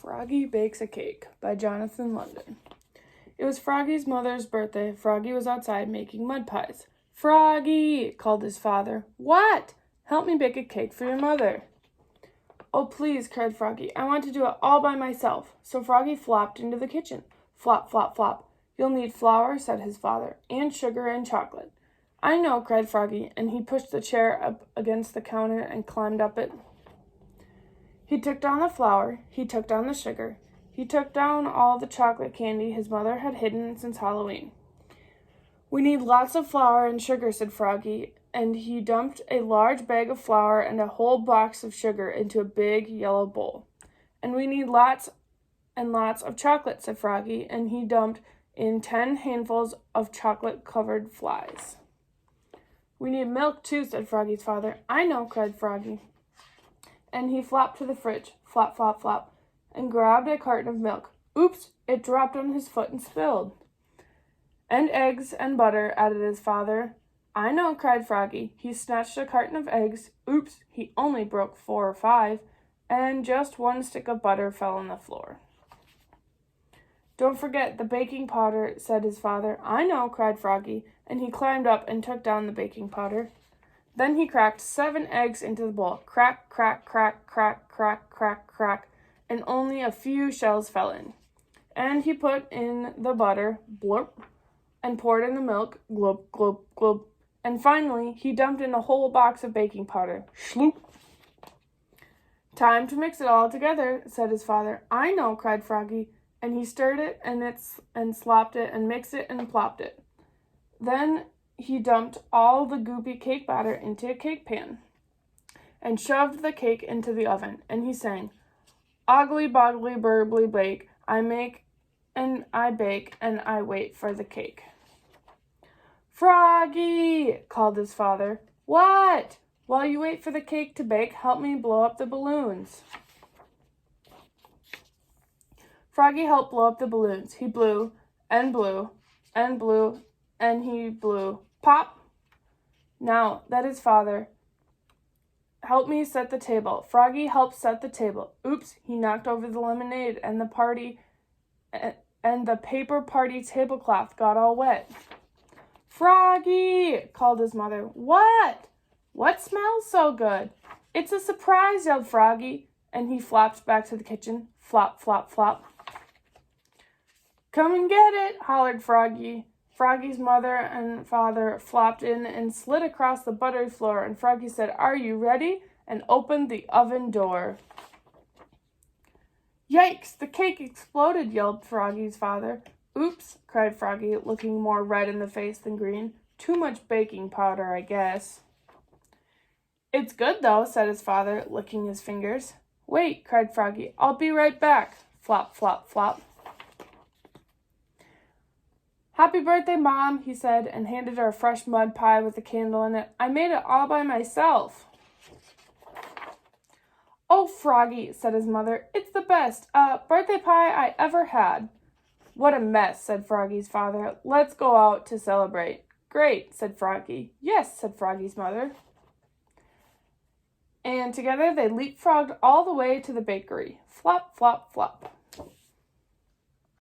Froggy Bakes a Cake by Jonathan London. It was Froggy's mother's birthday. Froggy was outside making mud pies. "Froggy!" called his father. "What?" "Help me bake a cake for your mother." "Oh, please," cried Froggy. "I want to do it all by myself." So Froggy flopped into the kitchen. Flop, flop, flop. "You'll need flour," said his father, "and sugar and chocolate." "I know," cried Froggy, and he pushed the chair up against the counter and climbed up it. He took down the flour, he took down the sugar, he took down all the chocolate candy his mother had hidden since Halloween. "We need lots of flour and sugar," said Froggy, and he dumped a large bag of flour and a whole box of sugar into a big yellow bowl. "And we need lots and lots of chocolate," said Froggy, and he dumped in 10 handfuls of chocolate-covered flies. "We need milk, too," said Froggy's father. "I know," cried Froggy. And he flopped to the fridge, flop, flop, flop, and grabbed a carton of milk. Oops! It dropped on his foot and spilled. "And eggs and butter," added his father. "I know," cried Froggy. He snatched a carton of eggs. Oops! He only broke 4 or 5, and just 1 stick of butter fell on the floor. "Don't forget the baking powder," said his father. "I know," cried Froggy, and he climbed up and took down the baking powder. Then he cracked 7 eggs into the bowl. Crack, crack, crack, crack, crack, crack, crack, and only a few shells fell in. And he put in the butter, blurp, and poured in the milk, glop, glop, glop. And finally, he dumped in a whole box of baking powder, shloop. "Time to mix it all together," said his father. "I know," cried Froggy, and he stirred it and slopped it and mixed it and plopped it. Then he dumped all the goopy cake batter into a cake pan and shoved the cake into the oven, and he sang, "Ogly boggly burbly bake, I make and I bake and I wait for the cake." "Froggy!" called his father. "What?" "While you wait for the cake to bake, help me blow up the balloons." Froggy helped blow up the balloons. He blew and blew and blew and he blew. Pop! Now that his father helped me set the table. Froggy helped set the table. Oops! He knocked over the lemonade and the paper party tablecloth got all wet. "Froggy!" called his mother. "What? What smells so good?" "It's a surprise," yelled Froggy, and he flopped back to the kitchen. Flop, flop, flop. "Come and get it," hollered Froggy. Froggy's mother and father flopped in and slid across the buttery floor, and Froggy said, "Are you ready?" and opened the oven door. "Yikes! The cake exploded," yelled Froggy's father. "Oops!" cried Froggy, looking more red in the face than green. "Too much baking powder, I guess." "It's good, though," said his father, licking his fingers. "Wait," cried Froggy. "I'll be right back." Flop, flop, flop. "Happy birthday, Mom," he said, and handed her a fresh mud pie with a candle in it. "I made it all by myself." "Oh, Froggy," said his mother, "it's the best birthday pie I ever had." "What a mess," said Froggy's father. "Let's go out to celebrate." "Great," said Froggy. "Yes," said Froggy's mother. And together they leapfrogged all the way to the bakery. Flop, flop, flop.